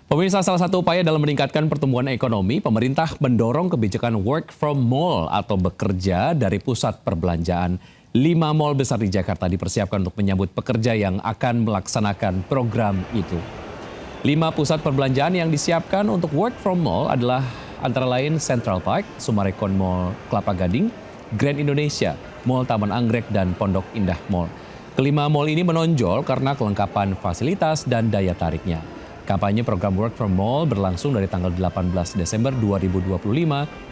Pemirsa, salah satu upaya dalam meningkatkan pertumbuhan ekonomi, pemerintah mendorong kebijakan work from mall atau bekerja dari pusat perbelanjaan. 5 mal besar di Jakarta dipersiapkan untuk menyambut pekerja yang akan melaksanakan program itu. 5 pusat perbelanjaan yang disiapkan untuk work from mall adalah antara lain Central Park, Summarecon Mall Kelapa Gading, Grand Indonesia, Mall Taman Anggrek, dan Pondok Indah Mall. Kelima mall ini menonjol karena kelengkapan fasilitas dan daya tariknya. Kampanye program Work from Mall berlangsung dari tanggal 18 Desember 2025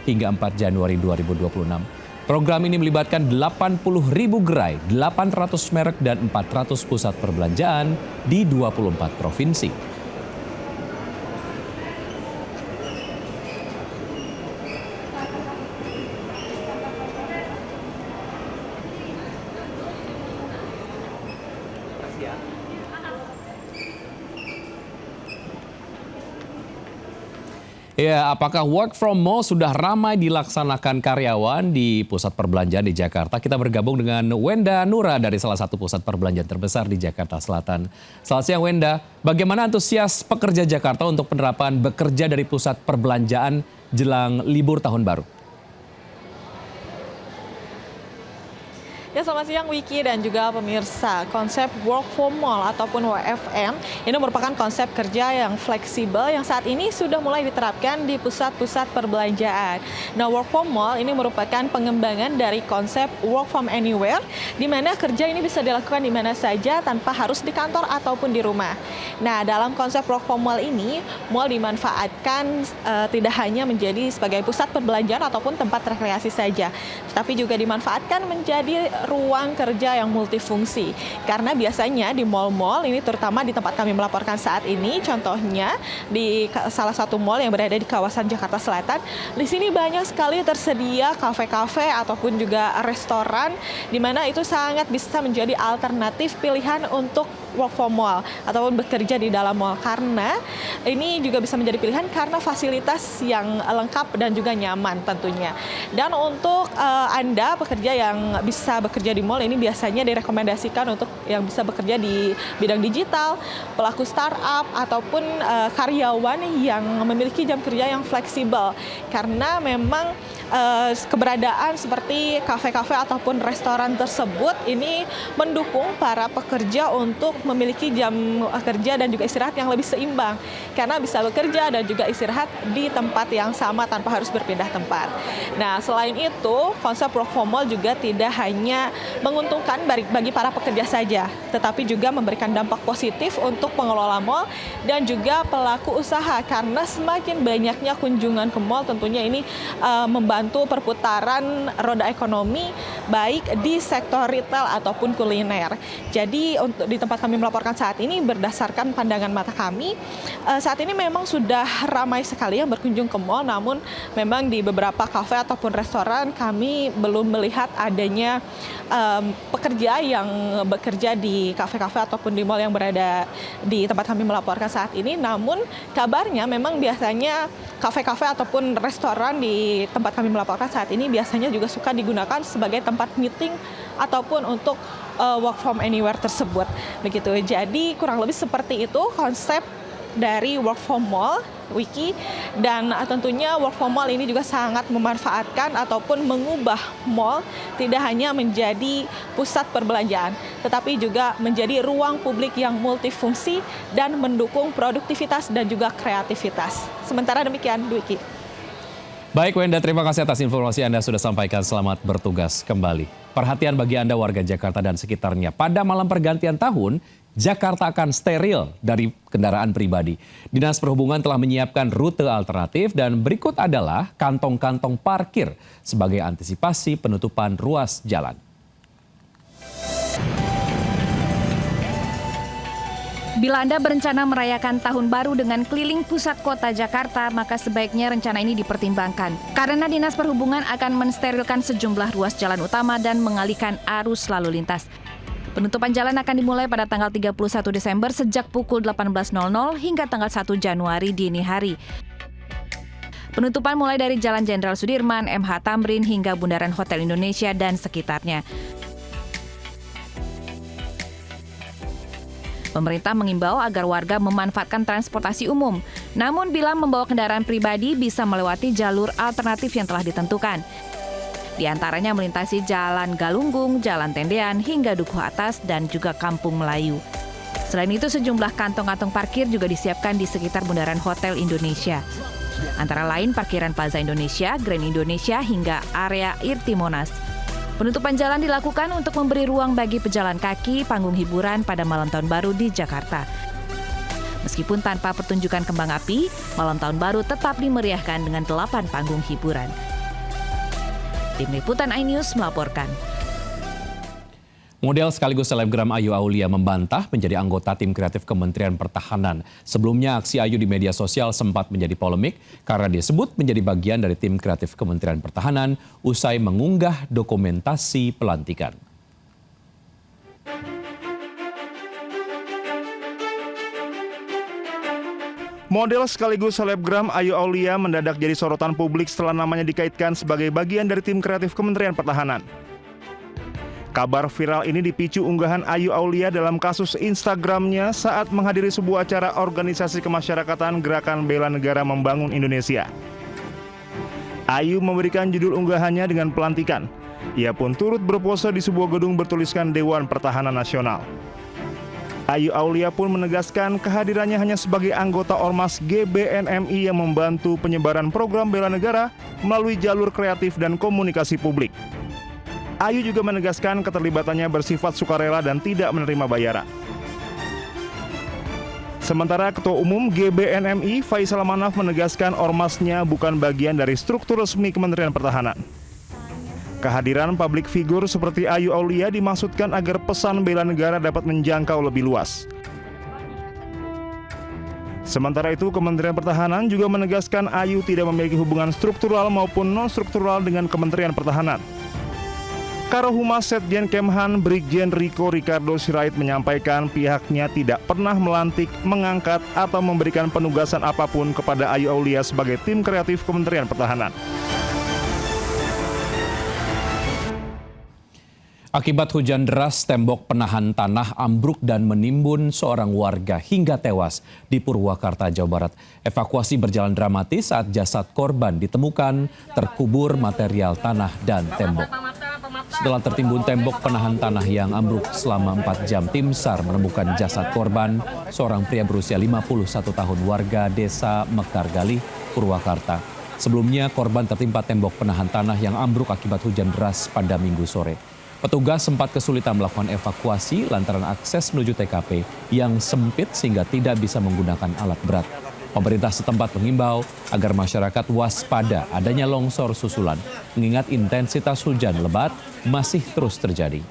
hingga 4 Januari 2026. Program ini melibatkan 80.000 gerai, 800 merek, dan 400 pusat perbelanjaan di 24 provinsi. Ya, apakah work from mall sudah ramai dilaksanakan karyawan di pusat perbelanjaan di Jakarta? Kita bergabung dengan Wenda Nura dari salah satu pusat perbelanjaan terbesar di Jakarta Selatan. Selamat siang Wenda, bagaimana antusias pekerja Jakarta untuk penerapan bekerja dari pusat perbelanjaan jelang libur tahun baru? Ya, selamat siang Wiki dan juga pemirsa. Konsep work from mall ataupun WFM ini merupakan konsep kerja yang fleksibel yang saat ini sudah mulai diterapkan di pusat-pusat perbelanjaan. Nah, work from mall ini merupakan pengembangan dari konsep work from anywhere, di mana kerja ini bisa dilakukan di mana saja tanpa harus di kantor ataupun di rumah. Nah, dalam konsep work from mall ini, mall dimanfaatkan tidak hanya menjadi sebagai pusat perbelanjaan ataupun tempat rekreasi saja, tapi juga dimanfaatkan menjadi ruang kerja yang multifungsi. Karena biasanya di mal-mal ini, terutama di tempat kami melaporkan saat ini, contohnya di salah satu mal yang berada di kawasan Jakarta Selatan, di sini banyak sekali tersedia kafe-kafe ataupun juga restoran, di mana itu sangat bisa menjadi alternatif pilihan untuk work from mall ataupun bekerja di dalam mall, karena ini juga bisa menjadi pilihan karena fasilitas yang lengkap dan juga nyaman tentunya. Dan untuk Anda pekerja yang bisa bekerja di mall ini biasanya direkomendasikan untuk yang bisa bekerja di bidang digital, pelaku startup ataupun karyawan yang memiliki jam kerja yang fleksibel, karena memang keberadaan seperti kafe-kafe ataupun restoran tersebut ini mendukung para pekerja untuk memiliki jam kerja dan juga istirahat yang lebih seimbang, karena bisa bekerja dan juga istirahat di tempat yang sama tanpa harus berpindah tempat. Nah, selain itu, konsep work from mall juga tidak hanya menguntungkan bagi para pekerja saja, tetapi juga memberikan dampak positif untuk pengelola mall dan juga pelaku usaha, karena semakin banyaknya kunjungan ke mall tentunya ini membantu perputaran roda ekonomi baik di sektor retail ataupun kuliner. Jadi untuk di tempat kami melaporkan saat ini, berdasarkan pandangan mata kami, saat ini memang sudah ramai sekali yang berkunjung ke mall, namun memang di beberapa kafe ataupun restoran kami belum melihat adanya pekerja yang bekerja di kafe-kafe ataupun di mall yang berada di tempat kami melaporkan saat ini. Namun kabarnya memang biasanya kafe-kafe ataupun restoran di tempat kami melaporkan saat ini biasanya juga suka digunakan sebagai tempat meeting ataupun untuk work from anywhere tersebut. Begitu. Jadi kurang lebih seperti itu konsep dari work from mall, Wiki, dan tentunya work from mall ini juga sangat memanfaatkan ataupun mengubah mall tidak hanya menjadi pusat perbelanjaan, tetapi juga menjadi ruang publik yang multifungsi dan mendukung produktivitas dan juga kreativitas. Sementara demikian, Wiki. Baik Wenda, terima kasih atas informasi Anda sudah sampaikan. Selamat bertugas kembali. Perhatian bagi Anda warga Jakarta dan sekitarnya. Pada malam pergantian tahun, Jakarta akan steril dari kendaraan pribadi. Dinas Perhubungan telah menyiapkan rute alternatif dan berikut adalah kantong-kantong parkir sebagai antisipasi penutupan ruas jalan. Bila Anda berencana merayakan tahun baru dengan keliling pusat kota Jakarta, maka sebaiknya rencana ini dipertimbangkan. Karena Dinas Perhubungan akan mensterilkan sejumlah ruas jalan utama dan mengalihkan arus lalu lintas. Penutupan jalan akan dimulai pada tanggal 31 Desember sejak pukul 18.00 hingga tanggal 1 Januari dini hari. Penutupan mulai dari Jalan Jenderal Sudirman, MH Tamrin hingga Bundaran Hotel Indonesia dan sekitarnya. Pemerintah mengimbau agar warga memanfaatkan transportasi umum. Namun bila membawa kendaraan pribadi bisa melewati jalur alternatif yang telah ditentukan. Di antaranya melintasi Jalan Galunggung, Jalan Tendean, hingga Dukuh Atas dan juga Kampung Melayu. Selain itu, sejumlah kantong-kantong parkir juga disiapkan di sekitar bundaran Hotel Indonesia. Antara lain parkiran Plaza Indonesia, Grand Indonesia, hingga area Irti Monas. Penutupan jalan dilakukan untuk memberi ruang bagi pejalan kaki, panggung hiburan pada malam tahun baru di Jakarta. Meskipun tanpa pertunjukan kembang api, malam tahun baru tetap dimeriahkan dengan 8 panggung hiburan. Tim Liputan iNews melaporkan. Model sekaligus selebgram Ayu Aulia membantah menjadi anggota tim kreatif Kementerian Pertahanan. Sebelumnya aksi Ayu di media sosial sempat menjadi polemik karena disebut menjadi bagian dari tim kreatif Kementerian Pertahanan usai mengunggah dokumentasi pelantikan. Model sekaligus selebgram Ayu Aulia mendadak jadi sorotan publik setelah namanya dikaitkan sebagai bagian dari tim kreatif Kementerian Pertahanan. Kabar viral ini dipicu unggahan Ayu Aulia dalam kasus Instagramnya saat menghadiri sebuah acara organisasi kemasyarakatan Gerakan Bela Negara Membangun Indonesia. Ayu memberikan judul unggahannya dengan pelantikan. Ia pun turut berpose di sebuah gedung bertuliskan Dewan Pertahanan Nasional. Ayu Aulia pun menegaskan kehadirannya hanya sebagai anggota Ormas GBNMI yang membantu penyebaran program bela negara melalui jalur kreatif dan komunikasi publik. Ayu juga menegaskan keterlibatannya bersifat sukarela dan tidak menerima bayaran. Sementara Ketua Umum GBNMI Faisal Manaf menegaskan ormasnya bukan bagian dari struktur resmi Kementerian Pertahanan. Kehadiran publik figur seperti Ayu Aulia dimaksudkan agar pesan bela negara dapat menjangkau lebih luas. Sementara itu, Kementerian Pertahanan juga menegaskan Ayu tidak memiliki hubungan struktural maupun non-struktural dengan Kementerian Pertahanan. Karohumas Setjen Kemhan Brigjen Riko Ricardo Sirait menyampaikan pihaknya tidak pernah melantik, mengangkat, atau memberikan penugasan apapun kepada Ayu Aulia sebagai tim kreatif Kementerian Pertahanan. Akibat hujan deras, tembok penahan tanah ambruk dan menimbun seorang warga hingga tewas di Purwakarta, Jawa Barat. Evakuasi berjalan dramatis saat jasad korban ditemukan terkubur material tanah dan tembok. Setelah tertimbun tembok penahan tanah yang ambruk selama 4 jam, tim SAR menemukan jasad korban, seorang pria berusia 51 tahun warga desa Mekargali, Purwakarta. Sebelumnya korban tertimpa tembok penahan tanah yang ambruk akibat hujan deras pada Minggu sore. Petugas sempat kesulitan melakukan evakuasi lantaran akses menuju TKP yang sempit sehingga tidak bisa menggunakan alat berat. Pemerintah setempat mengimbau agar masyarakat waspada adanya longsor susulan, mengingat intensitas hujan lebat masih terus terjadi.